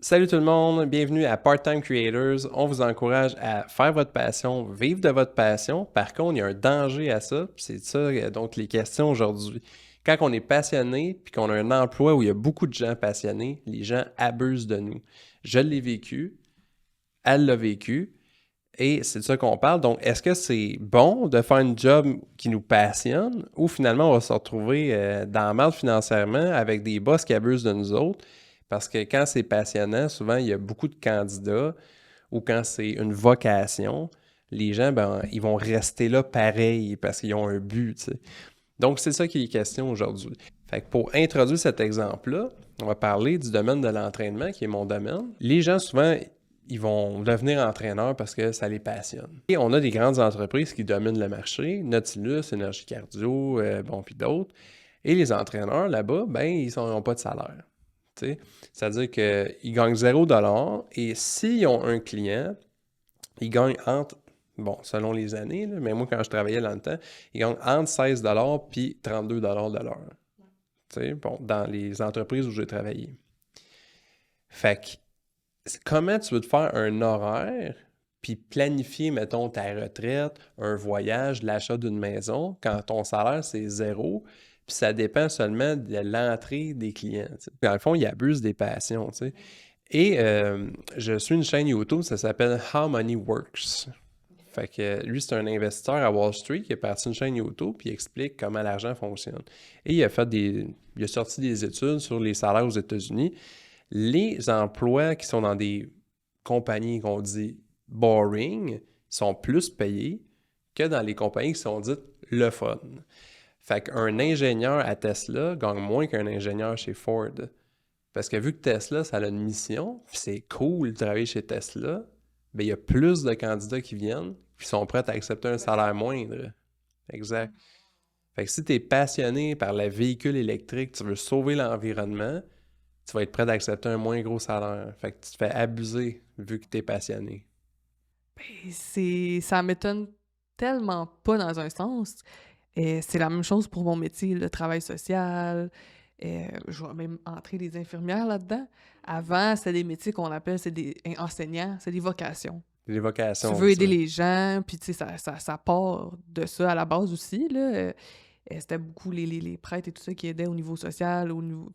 Salut tout le monde, bienvenue à Part-Time Creators. On vous encourage à faire votre passion, vivre de votre passion. Par contre, il y a un danger à ça. C'est ça, donc les questions aujourd'hui. Quand on est passionné puis qu'on a un emploi où il y a beaucoup de gens passionnés, les gens abusent de nous. Je l'ai vécu, elle l'a vécu, et c'est de ça qu'on parle. Donc, est-ce que c'est bon de faire un job qui nous passionne ou finalement on va se retrouver dans la merde financièrement avec des boss qui abusent de nous autres? Parce que quand c'est passionnant, souvent il y a beaucoup de candidats ou quand c'est une vocation, les gens, ben, ils vont rester là pareil parce qu'ils ont un but, tu sais. Donc, c'est ça qui est question aujourd'hui. Fait que pour introduire cet exemple-là, on va parler du domaine de l'entraînement, qui est mon domaine. Les gens, souvent, ils vont devenir entraîneurs parce que ça les passionne. Et on a des grandes entreprises qui dominent le marché, Nautilus, Énergie Cardio, bon, puis d'autres. Et les entraîneurs, là-bas, ben, ils n'ont pas de salaire. T'sais. C'est-à-dire qu'ils gagnent 0$ et s'ils ont un client, ils gagnent entre, bon, selon les années, là, mais moi, quand je travaillais dans le temps, ils gagnent entre 16$ puis 32$ de l'heure. Bon, dans les entreprises où j'ai travaillé. Fait que, comment tu veux te faire un horaire puis planifier, mettons, ta retraite, un voyage, l'achat d'une maison, quand ton salaire, c'est zéro, puis ça dépend seulement de l'entrée des clients. T'sais. Dans le fond, ils abusent des passions. T'sais. Et je suis une chaîne YouTube, ça s'appelle How Money Works. Fait que lui, c'est un investisseur à Wall Street qui est parti d'une chaîne YouTube puis il explique comment l'argent fonctionne. Et il a sorti des études sur les salaires aux États-Unis. Les emplois qui sont dans des compagnies qu'on dit boring sont plus payés que dans les compagnies qui sont dites le fun. Fait qu'un ingénieur à Tesla gagne moins qu'un ingénieur chez Ford. Parce que vu que Tesla, ça a une mission, puis c'est cool de travailler chez Tesla, ben il y a plus de candidats qui viennent, qui sont prêts à accepter un salaire moindre. Exact. Fait que si tu es passionné par le véhicule électrique, tu veux sauver l'environnement, tu vas être prêt à accepter un moins gros salaire. Fait que tu te fais abuser vu que tu es passionné. Ça m'étonne tellement pas dans un sens. C'est la même chose pour mon métier, le travail social. Je vais même entrer des infirmières là-dedans. Avant, c'était des métiers qu'on appelle, c'est des enseignants, c'est des vocations. Les Tu vocations, veux aider ça. les gens, puis tu sais, ça part de ça à la base aussi, là. C'était beaucoup les prêtres et tout ça qui aidaient au niveau social,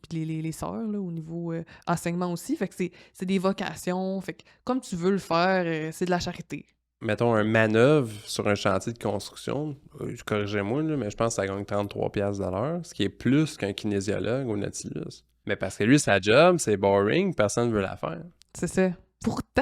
puis les sœurs, là, au niveau enseignement aussi. Fait que c'est des vocations. Fait que comme tu veux le faire, c'est de la charité. Mettons un manœuvre sur un chantier de construction, corrigez-moi, là, mais je pense que ça gagne 33$ de l'heure, ce qui est plus qu'un kinésiologue au Nautilus. Mais parce que lui, sa job, c'est boring, personne ne veut la faire. C'est ça. Pourtant,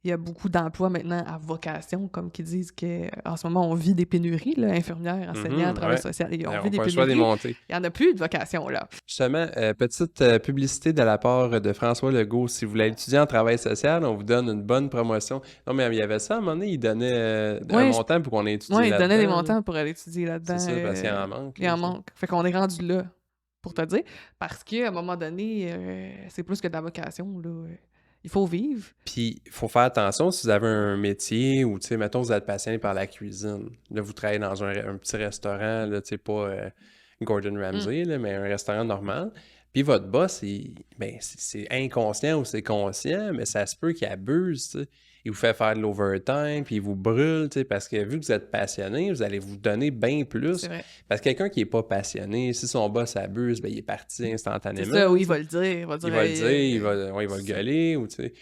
il y a beaucoup d'emplois maintenant à vocation, comme qui disent qu'en ce moment, on vit des pénuries, là, infirmières, enseignants, travail Ouais. social, et on On vit n'a des pas le choix de les pénuries. monter. Il n'y en a plus de vocation, là. Justement, petite publicité de la part de François Legault. Si vous voulez étudier en travail social, on vous donne une bonne promotion. Non, mais il y avait ça à un moment donné, il donnait un Oui, montant pour qu'on ait étudié ouais, ils donnaient des là-dedans. Là. montants pour aller étudier C'est là-dedans. ça, parce qu'il en manque. Il Là, en tu sais. manque. Fait qu'on est rendu là, pour te dire. Parce qu'à un moment donné, c'est plus que de la vocation, là. Il faut vivre. Puis, il faut faire attention si vous avez un métier ou, tu sais, mettons, vous êtes passionné par la cuisine. Là, vous travaillez dans un petit restaurant, là, tu sais, pas Gordon Mm. Ramsay, là, mais un restaurant normal. Puis votre boss, ben, c'est inconscient ou c'est conscient, mais ça se peut qu'il abuse, tu sais. Il vous fait faire de l'overtime, puis il vous brûle, tu sais, parce que vu que vous êtes passionné, vous allez vous donner bien C'est plus. vrai. Parce que quelqu'un qui n'est pas passionné, si son boss abuse, ben, il est parti C'est ça, instantanément, oui, tu il va sais. le dire. Il va Il dire, va le dire, il va le c'est ça. gueuler, ou tu sais.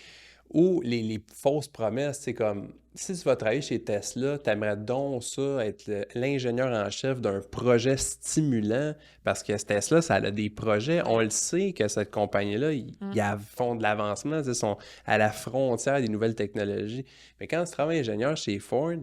Ou les fausses promesses, c'est comme si tu vas travailler chez Tesla, tu aimerais donc ça être l'ingénieur en chef d'un projet stimulant parce que Tesla, ça a des projets. On Ouais. le sait que cette compagnie-là, Mm. ils font de l'avancement, ils sont à la frontière des nouvelles technologies. Mais quand tu travailles ingénieur chez Ford,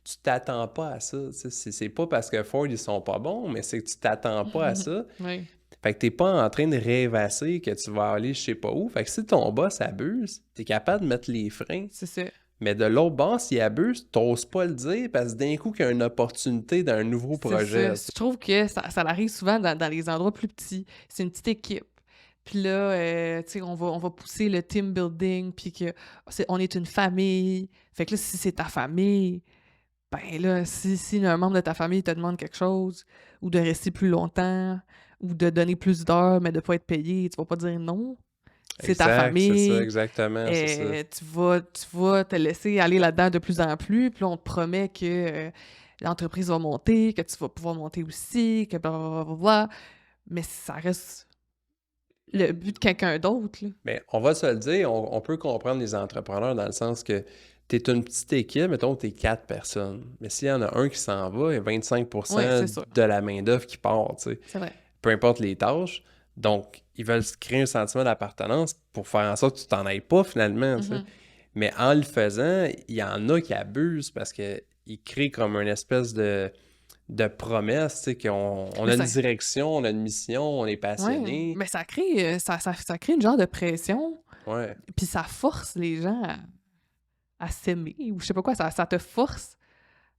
tu t'attends pas à ça. C'est pas parce que Ford, ils sont pas bons, mais c'est que tu t'attends pas à ça. Oui, Fait que t'es pas en train de rêvasser que tu vas aller je sais pas où. Fait que si ton boss abuse, t'es capable de mettre les freins. c'est ça. Mais de l'autre bord, s'il abuse, t'oses pas le dire parce que d'un coup, qu'il y a une opportunité d'un nouveau C'est ça. projet. Je trouve que ça arrive souvent dans les endroits plus petits. C'est une petite équipe. Puis là, tu sais, on va pousser le team building, puis que on est une famille. Fait que là, si c'est ta famille, ben là, si un membre de ta famille te demande quelque chose, ou de rester plus longtemps, ou de donner plus d'heures, mais de pas être payé, tu vas pas dire non. c'est ta Exact, c'est ça, famille, exactement, c'est ça. tu vas te laisser aller là-dedans de plus en plus, puis là, on te promet que l'entreprise va monter, que tu vas pouvoir monter aussi, que blablabla, mais ça reste le but de quelqu'un d'autre, là. Mais on va se le dire, on peut comprendre les entrepreneurs dans le sens que tu es une petite équipe, mettons, tu es 4 personnes. Mais s'il y en a un qui s'en va, il y a Oui, 25% c'est sûr, de la main-d'œuvre qui part, tu sais. c'est vrai. Peu importe les tâches. Donc, ils veulent se créer un sentiment d'appartenance pour faire en sorte que tu t'en ailles pas finalement, tu sais. Mhm. Mais en le faisant, il y en a qui abusent parce qu'ils créent comme une espèce de promesse, tu sais, qu'on Mais a une ça, direction, on a une mission, on est ouais, passionné. mais ça crée une genre de pression, Ouais, puis ça force les gens à s'aimer, ou je sais pas quoi, ça te force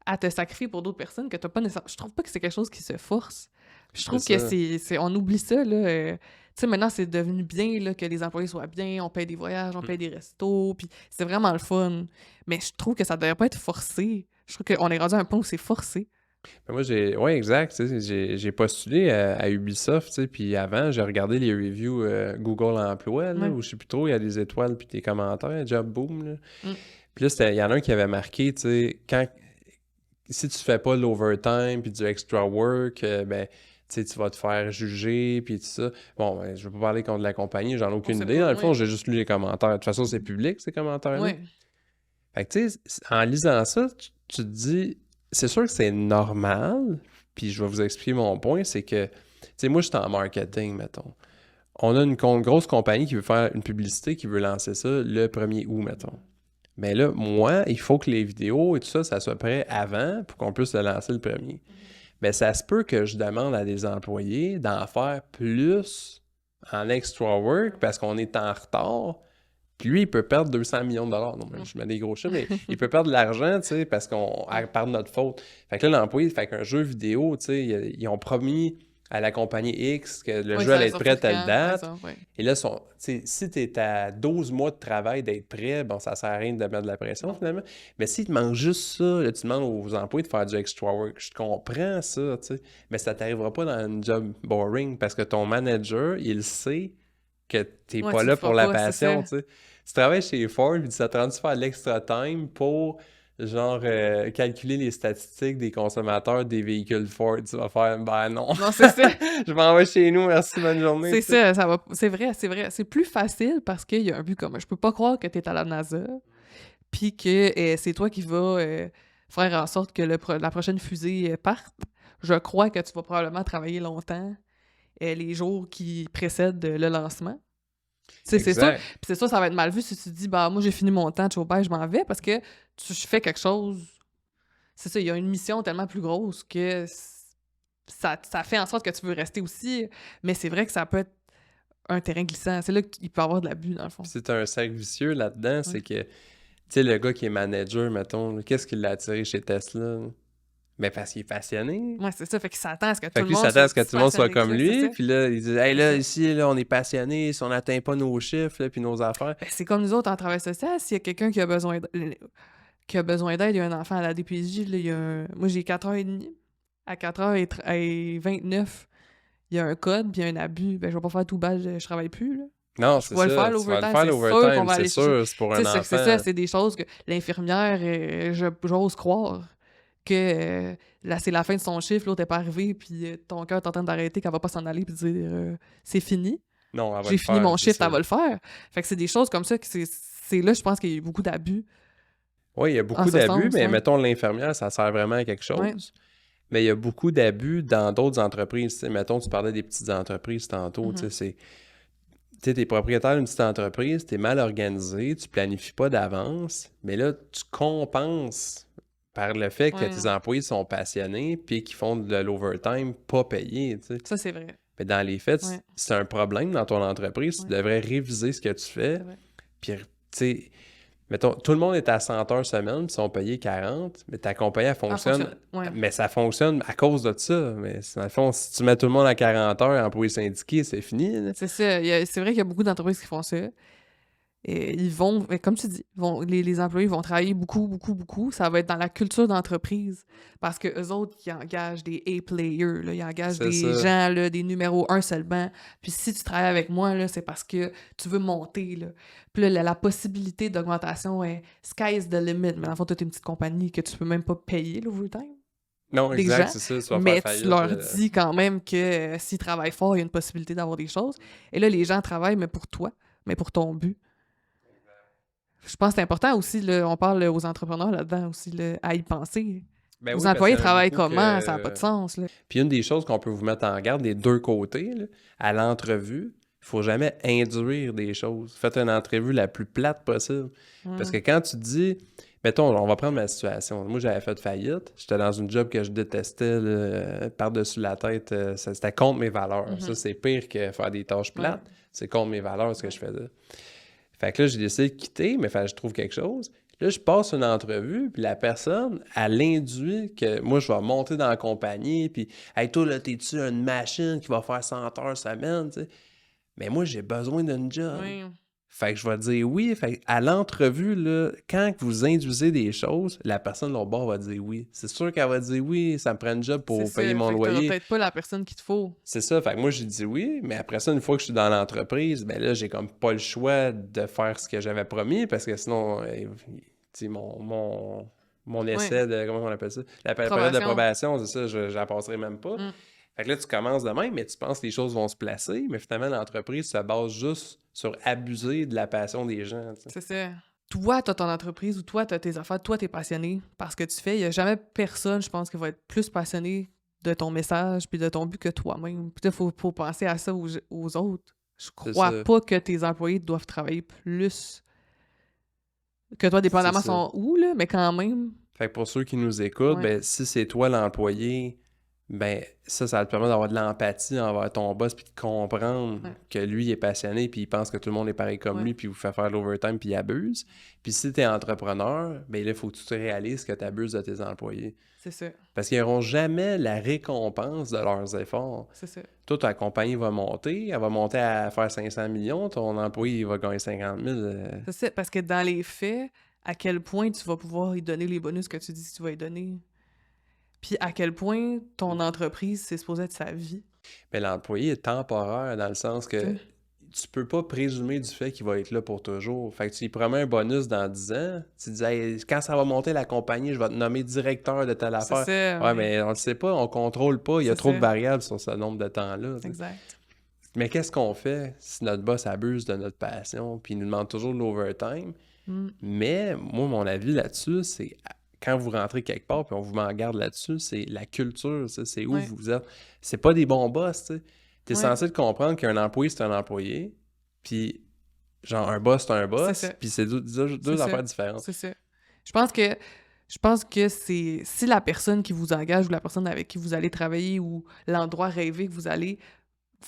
à te sacrifier pour d'autres personnes que t'as pas nécessairement. Je trouve pas que c'est quelque chose qui se force. Je c'est trouve que ça. on oublie ça, là. Tu sais, maintenant, c'est devenu bien, là, que les employés soient bien, on paye des voyages, on Mm. paye des restos, puis c'est vraiment le fun. Mais je trouve que ça devrait pas être forcé. Je trouve qu'on est rendu à un point où c'est forcé. Ben, moi, ouais, exact, tu sais, j'ai postulé à Ubisoft, tu sais, puis avant, j'ai regardé les reviews Google Emploi, là, Ouais. où je sais plus trop, il y a des étoiles puis des commentaires, Job Boom, là. Mm. Puis là, il y en a un qui avait marqué, tu sais, si tu fais pas de l'overtime puis du extra work, ben, tu sais, tu vas te faire juger puis tout ça. Bon, ben, je veux pas parler contre la compagnie, j'en ai On aucune sait idée. pas, Dans le fond, ouais. j'ai juste lu les commentaires. De toute façon, c'est public, ces commentaires-là. Ouais. Fait que, tu sais, en lisant ça, tu te dis, c'est sûr que c'est normal, puis je vais vous expliquer mon point, c'est que, tu sais, moi, je suis en marketing, mettons. On a une grosse compagnie qui veut faire une publicité, qui veut lancer ça le 1er août, mettons. Mais là, moi, il faut que les vidéos et tout ça, ça soit prêt avant pour qu'on puisse le lancer le premier. Mais ça se peut que je demande à des employés d'en faire plus en extra work parce qu'on est en retard. Puis lui, il peut perdre 200 millions de dollars. Non, mais je mets des gros chiffres, mais il peut perdre de l'argent, tu sais, parce par notre faute. Fait que là, l'employé, fait qu'un jeu vidéo, tu sais, ils ont promis à la compagnie X que le Ouais, jeu ça allait allait être prêt à sortir telle quand, par date. exemple, ouais. Et là, tu sais, si tu es à 12 mois de travail d'être prêt, bon, ça sert à rien de mettre de la pression, Non. finalement. Mais s'il te manque juste ça, là, tu demandes aux employés de faire du extra work. Je comprends ça, tu sais. Mais ça t'arrivera pas dans un job boring parce que ton manager, il sait que t'es Ouais, pas tu le là pour feras la pas, c'est passion, ça. tu sais. Tu travailles chez Ford, puis ça te rend faire l'extra time pour, genre, calculer les statistiques des consommateurs des véhicules Ford. Tu vas faire, ben non. Non, c'est ça. Je m'en vais chez nous, merci, bonne journée, C'est tu sais. ça, ça va. C'est vrai, c'est vrai. C'est plus facile parce qu'il y a un but commun. Je peux pas croire que tu es à la NASA, puis que c'est toi qui vas faire en sorte que la prochaine fusée parte. Je crois que tu vas probablement travailler longtemps les jours qui précèdent le lancement. C'est sûr. Exact. Puis c'est sûr, ça va être mal vu si tu te dis, bah, moi, j'ai fini mon temps de chômage, je m'en vais, parce que je fais quelque chose. C'est ça, il y a une mission tellement plus grosse que ça fait en sorte que tu veux rester aussi. Mais c'est vrai que ça peut être un terrain glissant. C'est là qu'il peut y avoir de l'abus, dans le fond. Puis c'est un cercle vicieux là-dedans, Ouais. c'est que, tu sais, le gars qui est manager, mettons, là, qu'est-ce qui l'a attiré chez Tesla? Là? Mais parce qu'il est passionné. Ouais, c'est ça. Fait qu'il s'attend à ce que tout Fait le que lui monde s'attend soit à ce que aussi tout le monde soit passionné que comme ça, c'est lui. ça. Puis là, il dit, hey, C'est là, ça. ici, là, on est passionné. Si on n'atteint pas nos chiffres, là, puis nos affaires. Ben, c'est comme nous autres en travail social. S'il y a quelqu'un qui a besoin d'aide, il y a un enfant à la DPJ, là, moi j'ai 4h30. À 4h29, il y a un code puis il y a un abus. Ben, je vais pas faire tout bas, je travaille plus, là. Non, Je c'est vais le faire ça. Tu vas le l'overtime, faire c'est sûr qu'on l'overtime, va c'est aller chercher. sûr. C'est pour un Tu sais, c'est ça, enfant. c'est des choses que l'infirmière, j'ose croire que là, c'est la fin de son chiffre, l'autre est pas arrivé, puis ton cœur est en train d'arrêter, qu'elle va pas s'en aller puis dire c'est fini. Non, elle va J'ai le fini faire, mon c'est shift, ça. elle va le faire. Fait que c'est des choses comme ça que c'est là, je pense qu'il y a eu beaucoup d'abus Oui, il y a en beaucoup ce d'abus, sens, mais ouais. mettons l'infirmière, ça sert vraiment à quelque Ouais. chose. Mais il y a beaucoup d'abus dans d'autres entreprises. Tu sais, mettons, tu parlais des petites entreprises tantôt. Tu Mhm. sais, t'es propriétaire d'une petite entreprise, t'es mal organisé, tu planifies pas d'avance, mais là, tu compenses par le fait que Ouais, tes non. employés sont passionnés puis qu'ils font de l'overtime pas payé, tu sais. Ça, c'est vrai. Mais dans les faits, Ouais, c'est un problème dans ton entreprise, tu ouais, devrais réviser ce que tu fais. c'est vrai. Puis, tu sais, mettons, tout le monde est à 100 heures semaine, puis ils sont payés 40, mais ta compagnie, elle Ah, fonctionne. fonctionne. Ouais. Mais ça fonctionne à cause de ça. Mais dans le fond, si tu mets tout le monde à 40 heures, employés syndiqués, c'est fini, là. C'est ça. C'est vrai qu'il y a beaucoup d'entreprises qui font ça. Et ils vont, comme tu dis, les employés vont travailler beaucoup, beaucoup, beaucoup. Ça va être dans la culture d'entreprise. Parce que eux autres, ils engagent des A-players, là, ils engagent C'est des ça. gens, là, des numéros 1 seulement. Puis si tu travailles avec moi, là, c'est parce que tu veux monter, là. Puis là, la possibilité d'augmentation est sky is the limit. Mais dans le fond, tu es une petite compagnie que tu peux même pas payer l'overtime Non, des exact, gens. c'est ça, tu vas faire Mais tu faillite. leur dis quand même que s'ils travaillent fort, il y a une possibilité d'avoir des choses. Et là, les gens travaillent, mais pour toi, mais pour ton but. Je pense que c'est important aussi, là, on parle aux entrepreneurs là-dedans aussi, là, à y penser. Ben Vos oui, parce qu'il employés y en a travaillent beaucoup comment? Ça n'a pas de que... sens, là. Puis une des choses qu'on peut vous mettre en garde des deux côtés, là, à l'entrevue, il faut jamais induire des choses. Faites une entrevue la plus plate possible. Parce que quand tu dis, mettons, on va prendre ma situation. Moi, j'avais fait faillite. J'étais dans une job que je détestais là, par-dessus la tête. C'était contre mes valeurs. Ça, c'est pire que faire des tâches plates. C'est contre mes valeurs ce que je faisais. Fait que là, j'ai décidé de quitter, mais fallait que je trouve quelque chose. Là, je passe une entrevue, puis la personne, elle induit que moi, je vais monter dans la compagnie, puis « Hey, toi, là, t'es-tu une machine qui va faire 100 heures semaine? » tu sais. Mais moi, j'ai besoin d'une job. Oui. Fait que je vais dire oui. Fait que à l'entrevue, là, quand vous induisez des choses, la personne de l'autre bord va dire oui. C'est sûr qu'elle va dire oui, ça me prend une job pour C'est payer ça. mon Fait que t'auras loyer. peut-être pas la personne qu'il te faut. C'est ça. Fait que moi, j'ai dit oui, mais après ça, une fois que je suis dans l'entreprise, ben là, j'ai comme pas le choix de faire ce que j'avais promis parce que sinon, tu sais, mon Oui. essai de, comment on appelle ça? La période de Probation. probation, c'est ça, je la passerai même pas. Mm. Fait que là, tu commences de même, mais tu penses que les choses vont se placer, mais finalement, l'entreprise se base juste sur abuser de la passion des gens, tu sais. C'est ça. Toi, t'as ton entreprise ou toi, t'as tes affaires, toi, t'es passionné par ce que tu fais. Il y a jamais personne, je pense, qui va être plus passionné de ton message puis de ton but que toi-même. Puis là, faut penser à ça aux autres. Je C'est crois ça. pas que tes employés doivent travailler plus que toi, C'est dépendamment ça. sont où, là, mais quand même. Fait que pour ceux qui nous écoutent, Ouais. ben, si c'est toi l'employé, ben ça va te permettre d'avoir de l'empathie envers ton boss puis de comprendre que lui il est passionné puis il pense que tout le monde est pareil comme lui puis il vous fait faire l'overtime puis il abuse. Puis si t'es entrepreneur, ben là, il faut que tu te réalises que tu abuses de tes employés. C'est ça. Parce qu'ils n'auront jamais la récompense de leurs efforts. C'est ça. Toi, ta compagnie va monter, elle va monter à faire 500 millions, ton employé il va gagner 50 000. C'est ça, parce que dans les faits, à quel point tu vas pouvoir lui donner les bonus que tu dis que tu vas lui donner. Puis à quel point ton entreprise, c'est supposé être sa vie. Mais l'employé est temporaire dans le sens que Ouais. tu peux pas présumer du fait qu'il va être là pour toujours. Fait que tu lui promets un bonus dans 10 ans. Tu dis, hey, quand ça va monter la compagnie, je vais te nommer directeur de telle C'est affaire. ça. Ouais, mais on le sait pas, on contrôle pas. Il y a C'est trop de ça. variables sur ce nombre de temps-là. Tu sais. Exact. Mais qu'est-ce qu'on fait si notre boss abuse de notre passion puis il nous demande toujours de l'overtime? Mais moi, mon avis là-dessus, c'est quand vous rentrez quelque part puis on vous met en garde là-dessus, c'est la culture, ça, c'est où Ouais. vous êtes. C'est pas des bons boss, tu sais. T'es Ouais. censé te comprendre qu'un employé, c'est un employé, puis genre un boss, c'est un C'est boss, ça. puis c'est deux C'est ça. affaires différentes. C'est ça. Je pense que c'est si la personne qui vous engage ou la personne avec qui vous allez travailler ou l'endroit rêvé que vous allez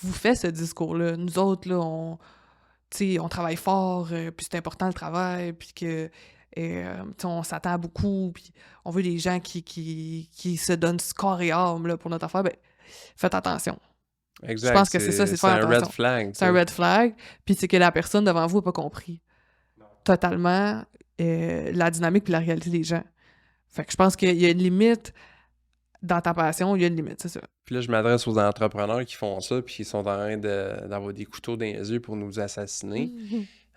vous fait ce discours-là. Nous autres, là, on travaille fort, puis c'est important le travail, puis que on s'attend à beaucoup, puis on veut des gens qui se donnent corps et âme là, pour notre affaire, ben faites attention. Exact. Je pense que c'est ça, c'est de c'est faire un attention. red flag. C'est un red flag, puis c'est que la personne devant vous n'a pas compris totalement la dynamique puis la réalité des gens. Fait que je pense qu'il y a une limite dans ta passion, il y a une limite, c'est ça. Puis là, je m'adresse aux entrepreneurs qui font ça, puis qui sont en train d'avoir des couteaux dans les yeux pour nous assassiner.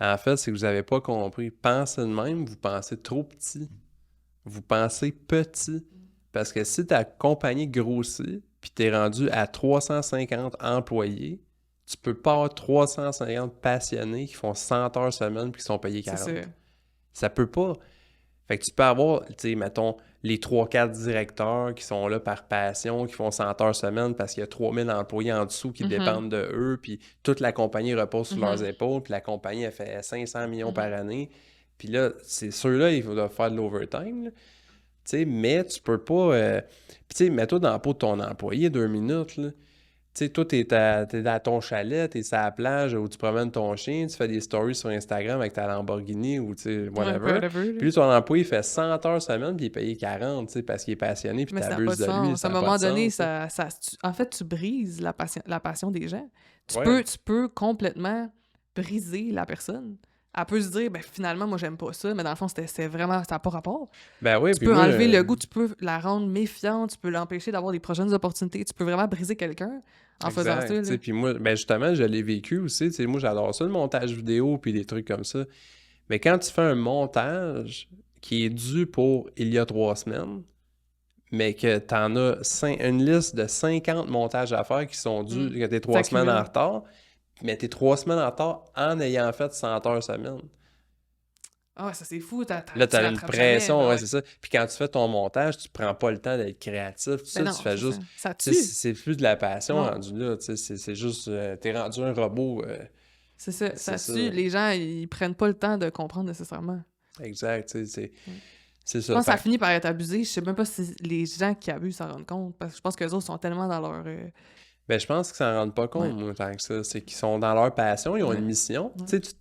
En fait, c'est que vous n'avez pas compris. Pensez de même, vous pensez trop petit. Vous pensez petit. Parce que si ta compagnie grossit, puis t'es rendu à 350 employés, tu peux pas avoir 350 passionnés qui font 100 heures semaine puis qui sont payés 40. C'est ça. Ça peut pas. Fait que tu peux avoir, tu sais, mettons, les 3-4 directeurs qui sont là par passion, qui font 100 heures semaine parce qu'il y a 3000 employés en dessous qui dépendent de eux, puis toute la compagnie repose sur leurs épaules, puis la compagnie, elle fait 500 millions par année. Puis là, c'est ceux-là, ils doivent faire de l'overtime, là. Tu sais, mais tu peux pas... Puis tu sais, mets-toi dans la peau de ton employé 2 minutes, là. Tu sais, toi, t'es dans ton chalet, t'es sur la plage où tu promènes ton chien, tu fais des stories sur Instagram avec ta Lamborghini ou, tu sais, whatever. Puis lui, ton employé, il fait 100 heures semaine puis il est payé 40, tu sais, parce qu'il est passionné puis Mais ça n'a pas t'abuses de de lui. sens. Ça À un n'a pas moment de donné, sens, en fait, tu brises la passion des gens. Ouais. Tu peux complètement briser la personne elle peut se dire, ben finalement, moi, j'aime pas ça, mais dans le fond, c'est vraiment, ça n'a pas rapport. Ben oui, Tu puis peux moi, enlever le goût, tu peux la rendre méfiante, tu peux l'empêcher d'avoir des prochaines opportunités, tu peux vraiment briser quelqu'un en faisant ça, exact, tu là. sais, puis moi, ben justement, je l'ai vécu aussi, tu sais, moi, j'adore ça, le montage vidéo, puis des trucs comme ça. Mais quand tu fais un montage qui est dû pour il y a 3 semaines, mais que tu en as une liste de 50 montages à faire qui sont dus, que tu es Ça 3 semaines en accumule. retard, mais tu es 3 semaines en retard en ayant fait 100 heures semaine. Ah ouais, ça c'est fou, Là, tu tu as une rattrapes jamais, pression, ben ouais, ouais. c'est ça. Puis quand tu fais ton montage, tu prends pas le temps d'être créatif, tout Ben ça, tu non, fais c'est ça. juste. Ça Tu sais, tue. c'est plus de la passion Non, rendu là, tu sais, c'est juste. T'es rendu un robot, c'est ça, c'est ça ça. tue. Les gens, ils prennent pas le temps de comprendre nécessairement. Exact, tu sais, Ouais. c'est Je ça. pense que ça Fait finit par être abusé. Je sais même pas si les gens qui abusent s'en rendent compte, parce que je pense qu'eux autres sont tellement dans leur... ben, je pense qu'ils s'en rendent pas Ouais, compte, moi, tant que ça. C'est qu'ils sont dans leur passion, ils ont une ouais, mission. ouais. Tu sais,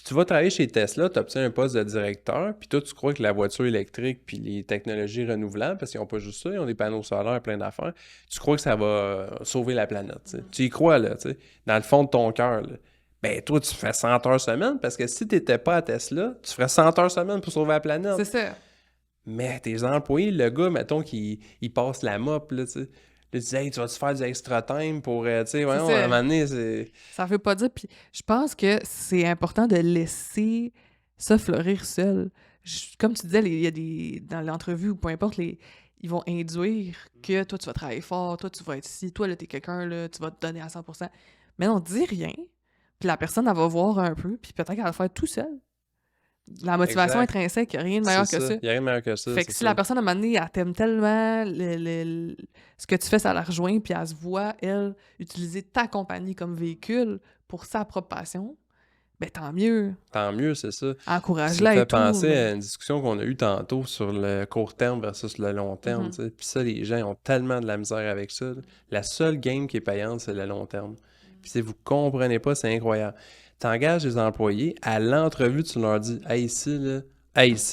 tu vas travailler chez Tesla, tu obtiens un poste de directeur, puis toi, tu crois que la voiture électrique puis les technologies renouvelables, parce qu'ils n'ont pas juste ça, ils ont des panneaux solaires, plein d'affaires, tu crois que ça va sauver la planète, tu sais. Tu y crois, là, tu sais, dans le fond de ton cœur, là. Ben, toi, tu fais 100 heures semaine, parce que si tu n'étais pas à Tesla, tu ferais 100 heures semaine pour sauver la planète. C'est ça. Mais tes employés, le gars, mettons, il passe la mop, là, tu sais. Là, tu dis, hey, tu vas-tu faire du extra time pour, tu sais, C'est voyons, à un ça. moment donné, c'est. Ça veut pas dire... Puis je pense que c'est important de laisser ça fleurir seul. Comme tu disais, il y a des... Dans l'entrevue ou peu importe, ils vont induire que toi, tu vas travailler fort, toi, tu vas être ici, toi, là, t'es quelqu'un, là, tu vas te donner à 100%. Mais non, dis rien. Puis la personne, elle va voir un peu, puis peut-être qu'elle va le faire tout seul. La motivation Exact. intrinsèque, il n'y a rien de C'est meilleur que ça. ça. Il n'y a rien de meilleur que ça, Fait que c'est si ça. la personne, à un moment donné, elle t'aime tellement, ce que tu fais, ça la rejoint, puis elle se voit, elle, utiliser ta compagnie comme véhicule pour sa propre passion, ben tant mieux. Tant mieux, c'est ça. Puis ça me Encourage-la et fait tout, penser à mais... une discussion qu'on a eue tantôt sur le court terme versus le long terme, Mhm. tu sais. Puis ça, les gens ils ont tellement de la misère avec ça, là. La seule game qui est payante, c'est le long terme. Puis si vous comprenez pas, c'est incroyable. T'engages des employés, à l'entrevue, tu leur dis, hey, ici,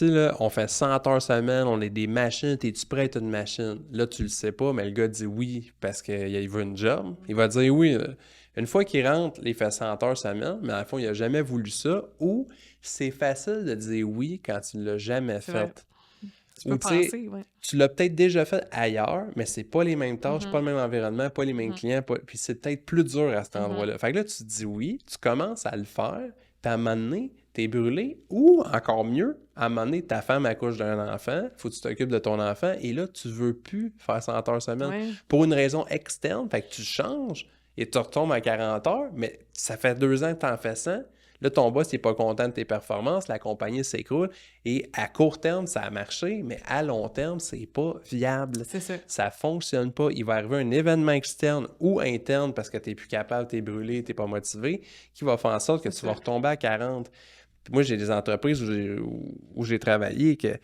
là, on fait 100 heures semaine, on est des machines, t'es-tu prêt à être une machine? Là, tu le sais pas, mais le gars dit oui parce qu'il veut une job. Il va dire oui, là. Une fois qu'il rentre, il fait 100 heures semaine, mais à fond, il a jamais voulu ça, ou c'est facile de dire oui quand tu l'as jamais C'est vrai. fait. Tu Ou peux tu sais, penser, ouais. tu l'as peut-être déjà fait ailleurs, mais c'est pas les mêmes tâches, pas Mhm. le même environnement, pas les mêmes Mhm. clients, puis c'est peut-être plus dur à cet Mhm. endroit-là. Fait que là, tu te dis oui, tu commences à le faire, puis à un moment donné, t'es brûlé, ou encore mieux, à un moment donné, ta femme accouche d'un enfant, faut que tu t'occupes de ton enfant, et là, tu veux plus faire 100 heures semaine Ouais. pour une raison externe, fait que tu changes, et tu retombes à 40 heures, mais ça fait 2 ans que tu en fais 100. Là, ton boss n'est pas content de tes performances, la compagnie s'écroule. Et à court terme, ça a marché, mais à long terme, c'est pas viable. C'est ça. Ça fonctionne pas. Il va arriver un événement externe ou interne parce que tu n'es plus capable, tu es brûlé, tu n'es pas motivé, qui va faire en sorte que C'est tu vas ça. retomber à 40. Puis moi, j'ai des entreprises où j'ai travaillé que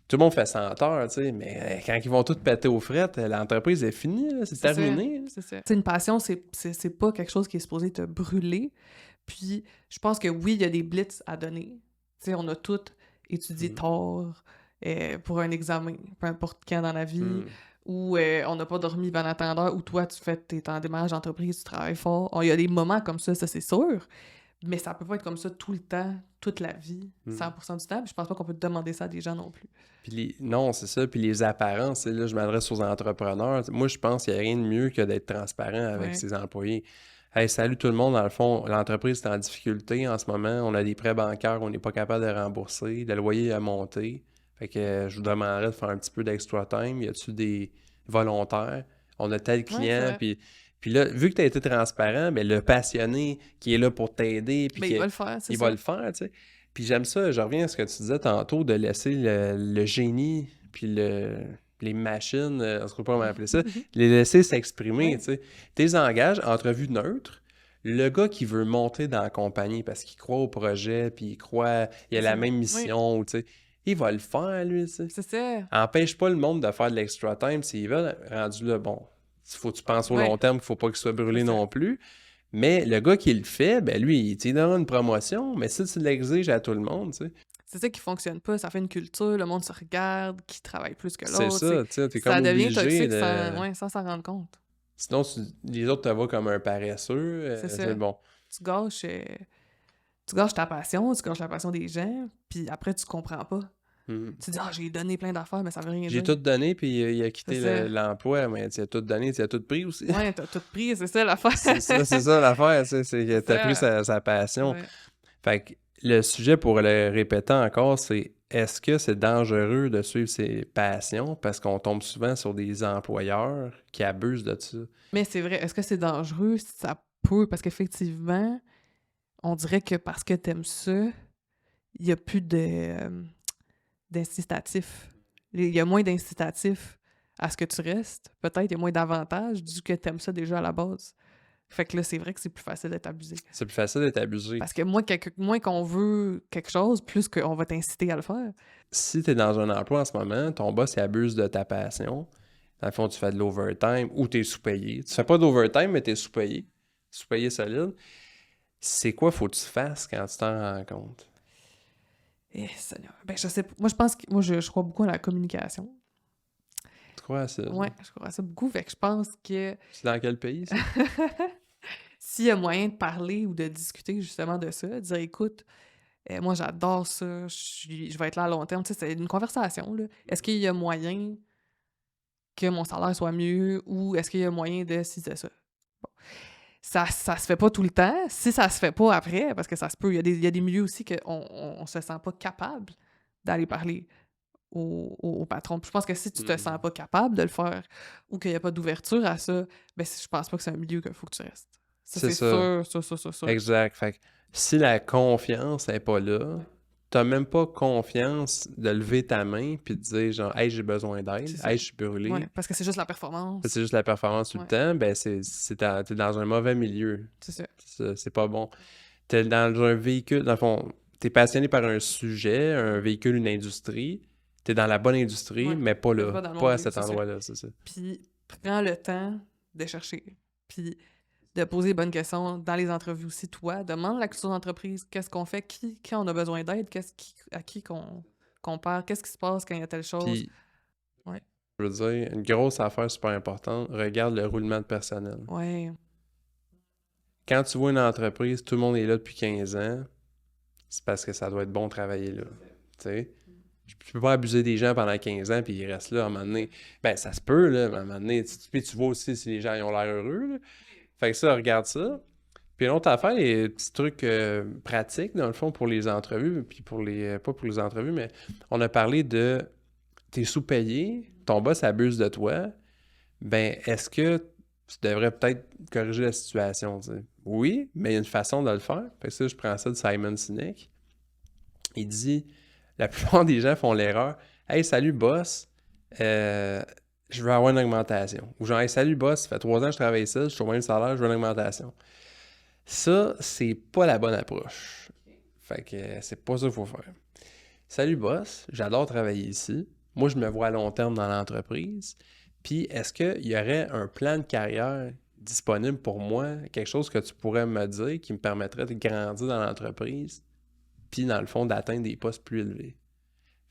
tout le monde fait 100 heures, tu sais, mais quand ils vont tous péter aux frettes, l'entreprise est finie, là, c'est C'est ça. terminé, là. C'est ça. C'est une passion, c'est pas quelque chose qui est supposé te brûler. Puis, je pense que oui, il y a des blitz à donner. Tu sais, on a tous étudié Mm. tard pour un examen, peu importe quand dans la vie, Mm. ou on n'a pas dormi pendant tant d'heures, ou toi, tu fais tes temps de démarrage d'entreprise, tu travailles fort. Il y a des moments comme ça c'est sûr, mais ça peut pas être comme ça tout le temps, toute la vie, Mm. 100% du temps. Puis je pense pas qu'on peut demander ça à des gens non plus. Puis non, c'est ça. Puis les apparences, et là, je m'adresse aux entrepreneurs. Moi, je pense qu'il n'y a rien de mieux que d'être transparent avec Ouais. ses employés. Hey, salut tout le monde. Dans le fond, l'entreprise est en difficulté en ce moment. On a des prêts bancaires, on n'est pas capable de rembourser. Le loyer a monté. Fait que je vous demanderais de faire un petit peu d'extra time. Y a-tu des volontaires? On a tel Ouais, c'est client. vrai. Puis là, vu que tu as été transparent, ben, le passionné qui est là pour t'aider, puis Ben, il va le faire, c'est il va ça. le faire, tu sais. Puis j'aime ça, je reviens à ce que tu disais tantôt, de laisser le génie, puis les machines, on ne sait pas comment appeler ça, les laisser s'exprimer, Ouais. tu sais. Tes engages, entrevue neutre, le gars qui veut monter dans la compagnie parce qu'il croit au projet, puis il croit, il a C'est la ça. même Oui, mission, tu sais, il va le faire, lui, tu sais. c'est ça. Empêche pas le monde de faire de l'extra time s'ils veulent, rendu là, bon, il faut que tu penses au Ouais, long terme, qu'il faut pas qu'il soit c'est brûlé ça. non plus. Mais le gars qui le fait, ben lui, il te donne une promotion, mais si tu l'exiges à tout le monde, tu sais, C'est ça qui fonctionne pas. Ça fait une culture, le monde se regarde, qui travaille plus que c'est l'autre. Tu sais. ça, tu sais, t'es Ça comme devient obligé toxique de. ouais, sans s'en rendre compte. Sinon, les autres te voient comme un paresseux. C'est C'est ça. bon. Tu gâches Tu gâches ta passion, tu gâches la passion des gens, puis après, tu comprends pas. Mhm. Tu dis « Ah, j'ai donné plein d'affaires, mais ça veut rien J'ai dire. tout donné, puis il a » C'est quitté ça. l'emploi, mais tu as tout donné, tu as tout pris aussi. Ouais, t'as tout pris, c'est ça l'affaire. C'est ça l'affaire, tu sais, c'est que C'est t'as pris ça. sa passion. Ouais. Fait que le sujet, pour le répéter encore, c'est est-ce que c'est dangereux de suivre ses passions parce qu'on tombe souvent sur des employeurs qui abusent de ça. Mais c'est vrai, est-ce que c'est dangereux? Ça peut, parce qu'effectivement, on dirait que parce que t'aimes ça, il y a plus d'incitatif. Il y a moins d'incitatif à ce que tu restes. Peut-être il y a moins d'avantages du que t'aimes ça déjà à la base. Fait que là, c'est vrai que c'est plus facile d'être abusé. C'est plus facile d'être abusé. Parce que moins qu'on veut quelque chose, plus qu'on va t'inciter à le faire. Si tu es dans un emploi en ce moment, ton boss il abuse de ta passion. Dans le fond, tu fais de l'overtime ou tu es sous-payé. Tu fais pas d'overtime, mais tu es sous-payé. Sous-payé solide. C'est quoi faut que tu fasses quand tu t'en rends compte? Eh, Seigneur. Ben, je sais pas. Moi, je pense que je crois beaucoup à la communication. Tu crois à ça? Ouais, je crois à ça beaucoup. Fait que je pense que C'est dans quel pays, ça? s'il y a moyen de parler ou de discuter justement de ça, de dire écoute, moi j'adore ça, je vais être là à long terme. Tu sais, c'est une conversation, là. Est-ce qu'il y a moyen que mon salaire soit mieux ou est-ce qu'il y a moyen de si c'est ça? Bon. Ça se fait pas tout le temps. Si ça se fait pas après, parce que ça se peut, il y a des milieux aussi qu'on se sent pas capable d'aller parler au patron. Puis je pense que si tu te sens pas capable de le faire ou qu'il y a pas d'ouverture à ça, ben je pense pas que c'est un milieu qu'il faut que tu restes. Ça, C'est c'est ça. sûr. Exact. Fait que si la confiance n'est pas là, t'as même pas confiance de lever ta main puis de dire genre hey, j'ai besoin d'aide, C'est ça. hey, je suis brûlé. Ouais, parce que c'est juste la performance. C'est juste la performance tout le Ouais. temps, ben t'es dans un mauvais milieu. C'est ça. C'est pas bon. T'es dans un véhicule, dans le fond, t'es passionné par un sujet, un véhicule, une industrie. T'es dans la bonne industrie, Ouais. mais pas Mais là. pas dans le Pas à bon cet lieu, c'est ça. endroit-là, c'est ça. Puis prends le temps de chercher. Puis de poser les bonnes questions dans les entrevues aussi, toi. Demande la culture d'entreprise. Qu'est-ce qu'on fait? Qui on a besoin d'aide? À qui qu'on parle? Qu'est-ce qui se passe quand il y a telle chose? Puis, Ouais. je veux dire, une grosse affaire super importante, regarde le roulement de personnel. Ouais. Quand tu vois une entreprise, tout le monde est là depuis 15 ans, c'est parce que ça doit être bon de travailler là. Tu sais? Tu peux pas abuser des gens pendant 15 ans puis ils restent là à un moment donné. Ben, ça se peut, là, mais à un moment donné, puis tu vois aussi si les gens ils ont l'air heureux, là. Fait que ça, regarde ça. Puis une autre affaire, les petits trucs pratiques, dans le fond, pour les entrevues, puis pour les... pas pour les entrevues, mais on a parlé de... T'es sous-payé, ton boss abuse de toi, ben, est-ce que tu devrais peut-être corriger la situation, tu sais? Oui, mais il y a une façon de le faire. Fait que ça, je prends ça de Simon Sinek. Il dit, la plupart des gens font l'erreur. Hey, salut boss, je veux avoir une augmentation. Ou genre, hey, salut boss, ça fait 3 ans que je travaille ça, je suis au même salaire, je veux une augmentation. Ça, c'est pas la bonne approche. Fait que c'est pas ça qu'il faut faire. Salut boss, j'adore travailler ici. Moi, je me vois à long terme dans l'entreprise. Puis, est-ce qu'il y aurait un plan de carrière disponible pour moi, quelque chose que tu pourrais me dire qui me permettrait de grandir dans l'entreprise, puis dans le fond, d'atteindre des postes plus élevés?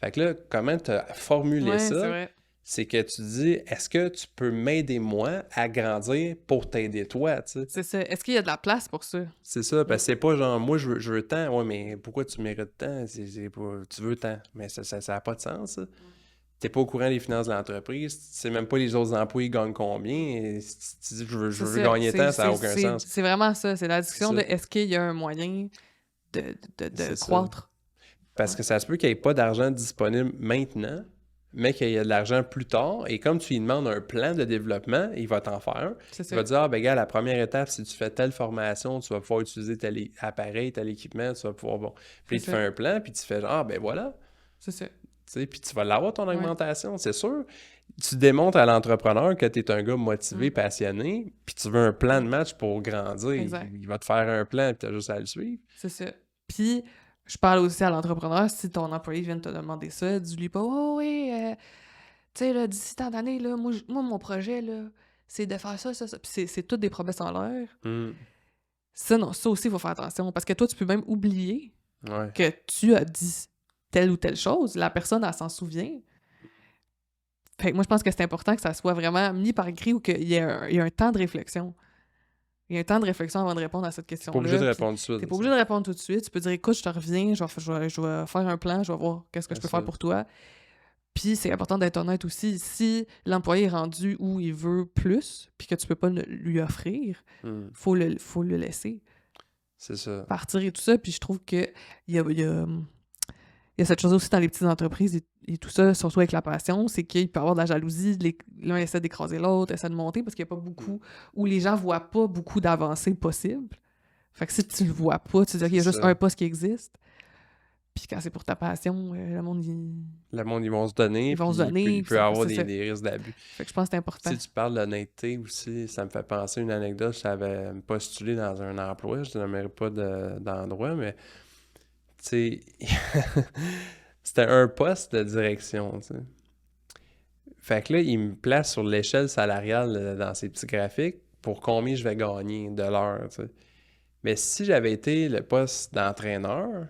Fait que là, comment tu as formulé Ouais, c'est ça? vrai. C'est que tu dis, est-ce que tu peux m'aider moi à grandir pour t'aider toi, tu sais? C'est ça. Est-ce qu'il y a de la place pour ça? C'est ça, parce que c'est pas genre, moi, je veux tant. Ouais, mais pourquoi tu mérites tant? C'est pas, tu veux tant. Mais ça a pas de sens, ça. T'es pas au courant des finances de l'entreprise. Tu sais même pas les autres employés gagnent combien. Et si tu dis, je veux C'est gagner ça. tant, ça n'a aucun sens. C'est vraiment ça. C'est la discussion C'est de ça. est-ce qu'il y a un moyen de C'est ça. croître? Parce que ça se peut qu'il n'y ait pas d'argent disponible maintenant, mais qu'il y ait de l'argent plus tard. Et comme tu lui demandes un plan de développement, il va t'en faire un. C'est Il ça. va te dire, ah, ben, gars, la première étape, si tu fais telle formation, tu vas pouvoir utiliser tel appareil, tel équipement, tu vas pouvoir, bon. Puis il te C'est fait ça. un plan, puis tu fais genre, ah, ben voilà. C'est ça. Tu sais, puis tu vas l'avoir ton Ouais. augmentation, c'est sûr. Tu démontres à l'entrepreneur que tu es un gars motivé, Mm. passionné, puis tu veux un plan de match pour grandir. Exact. Il va te faire un plan, puis tu as juste à le suivre. C'est ça. Puis, je parle aussi à l'entrepreneur, si ton employé vient te demander ça, dis-lui pas « Oh oui, tu sais, là, d'ici tant d'années, là, moi, mon projet, là, c'est de faire ça. » Puis c'est toutes des promesses en l'air. Mm. Ça, non, ça aussi, il faut faire attention. Parce que toi, tu peux même oublier Ouais. que tu as dit telle ou telle chose. La personne, elle s'en souvient. Fait que moi, je pense que c'est important que ça soit vraiment mis par écrit ou qu'il y ait un temps de réflexion. Il y a un temps de réflexion avant de répondre à cette T'es question-là. pas obligé de puis répondre tout de suite. T'es pas obligé de répondre tout de suite. Tu peux dire, écoute, je te reviens, je vais faire un plan, je vais voir qu'est-ce que je peux faire pour toi. Puis c'est important d'être honnête aussi. Si l'employé est rendu où il veut plus, puis que tu peux pas lui offrir, faut le laisser. C'est ça. Partir et tout ça. Puis je trouve que il y a cette chose aussi dans les petites entreprises et tout ça, surtout avec la passion, c'est qu'il peut y avoir de la jalousie, l'un essaie d'écraser l'autre, essaie de monter, parce qu'il n'y a pas beaucoup, où les gens voient pas beaucoup d'avancées possibles. Fait que si tu le vois pas, tu te dis qu'il y a juste un poste qui existe. Puis quand c'est pour ta passion, le monde, ils vont se donner. Ils vont se donner. Il peut y avoir des risques d'abus. Fait que je pense que c'est important. Si tu parles d'honnêteté aussi, ça me fait penser à une anecdote. J'avais postulé dans un emploi, je ne nommerai pas d'endroit, mais tu sais, c'était un poste de direction, tu sais. Fait que là, il me place sur l'échelle salariale dans ces petits graphiques pour combien je vais gagner de l'heure, tu sais. Mais si j'avais été le poste d'entraîneur,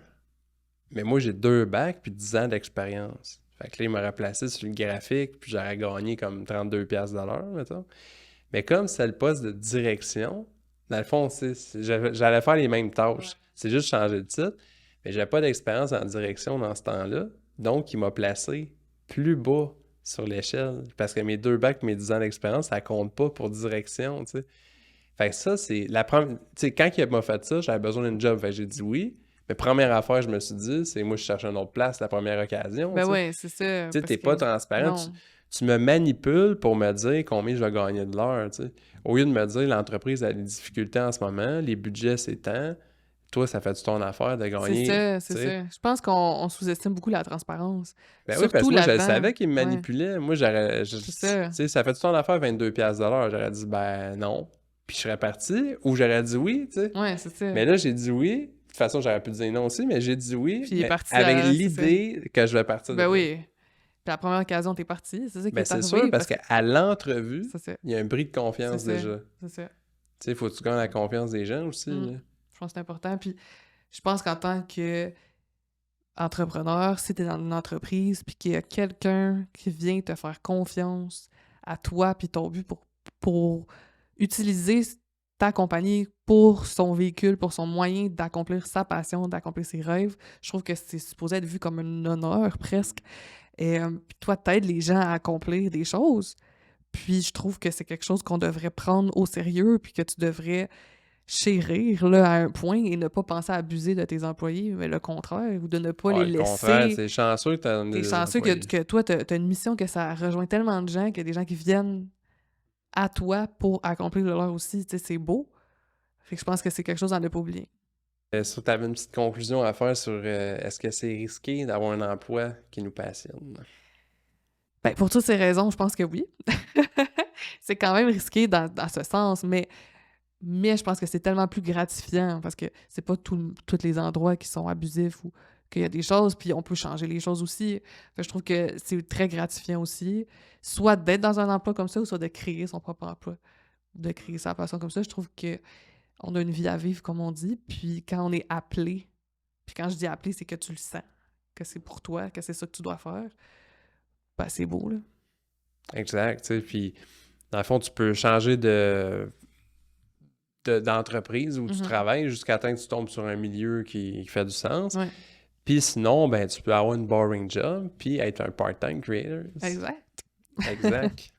mais moi, j'ai 2 bacs puis 10 ans d'expérience. Fait que là, il m'aurait placé sur le graphique puis j'aurais gagné comme 32$ de l'heure, mettons. Mais comme c'est le poste de direction, dans le fond, j'allais faire les mêmes tâches. C'est juste changer de titre. Mais j'avais pas d'expérience en direction dans ce temps-là. Donc, il m'a placé plus bas sur l'échelle. Parce que mes 2 bacs, mes 10 ans d'expérience, ça compte pas pour direction, tu sais. Fait que ça, c'est la première... Tu sais, quand il m'a fait ça, j'avais besoin d'une job. Fait que j'ai dit oui. Mais première affaire, je me suis dit, c'est moi, je cherche une autre place la première occasion. Ben ouais, c'est ça. Tu sais, t'es pas transparent. Tu me manipules pour me dire combien je vais gagner de l'heure, tu sais. Au lieu de me dire, l'entreprise a des difficultés en ce moment, les budgets, c'est tant. Toi, ça fait-tu ton affaire de gagner? C'est ça. Je pense qu'on sous-estime beaucoup la transparence. Ben oui, parce que moi, je savais qu'il me manipulait. Moi, tu sais, ça fait-tu ton affaire 22$ de l'heure? J'aurais dit, ben non. Puis je serais parti, ou j'aurais dit oui, tu sais. Ouais, c'est ça. Mais là, j'ai dit oui. De toute façon, j'aurais pu dire non aussi, mais j'ai dit oui. Puis il est parti avec l'idée que je vais partir. Ben oui. Puis la première occasion, t'es parti. C'est ça qui est arrivé. C'est sûr, parce qu'à l'entrevue, il y a un bris de confiance déjà. C'est ça. Tu sais, faut que tu gagnes la confiance des gens aussi. Je pense que c'est important. Puis je pense qu'en tant qu'entrepreneur, si t'es dans une entreprise, puis qu'il y a quelqu'un qui vient te faire confiance à toi, puis ton but pour utiliser ta compagnie pour son véhicule, pour son moyen d'accomplir sa passion, d'accomplir ses rêves, je trouve que c'est supposé être vu comme un honneur presque. Et puis toi, t'aides les gens à accomplir des choses. Puis je trouve que c'est quelque chose qu'on devrait prendre au sérieux, puis que tu devrais chérir là, à un point et ne pas penser à abuser de tes employés, mais le contraire, ou de ne pas les laisser. Le contraire, c'est chanceux que tu as des chanceux que toi, tu as une mission que ça rejoint tellement de gens, qu'il y a des gens qui viennent à toi pour accomplir le leur aussi. Tu sais, c'est beau. Fait que je pense que c'est quelque chose à ne pas oublier. Tu avais une petite conclusion à faire sur est-ce que c'est risqué d'avoir un emploi qui nous passionne? Ben, pour toutes ces raisons, je pense que oui. C'est quand même risqué dans ce sens, mais je pense que c'est tellement plus gratifiant parce que c'est pas tous les endroits qui sont abusifs ou qu'il y a des choses, puis on peut changer les choses aussi. Fait que je trouve que c'est très gratifiant aussi, soit d'être dans un emploi comme ça ou soit de créer son propre emploi, de créer sa passion comme ça. Je trouve que on a une vie à vivre, comme on dit, puis quand on est appelé, puis quand je dis appelé, c'est que tu le sens, que c'est pour toi, que c'est ça que tu dois faire, ben c'est beau, là. Exact, tu sais, puis dans le fond, tu peux changer d'entreprise où tu travailles jusqu'à temps que tu tombes sur un milieu qui fait du sens. Ouais. Puis sinon, ben tu peux avoir une boring job puis être un part-time creator. Exact. Exact.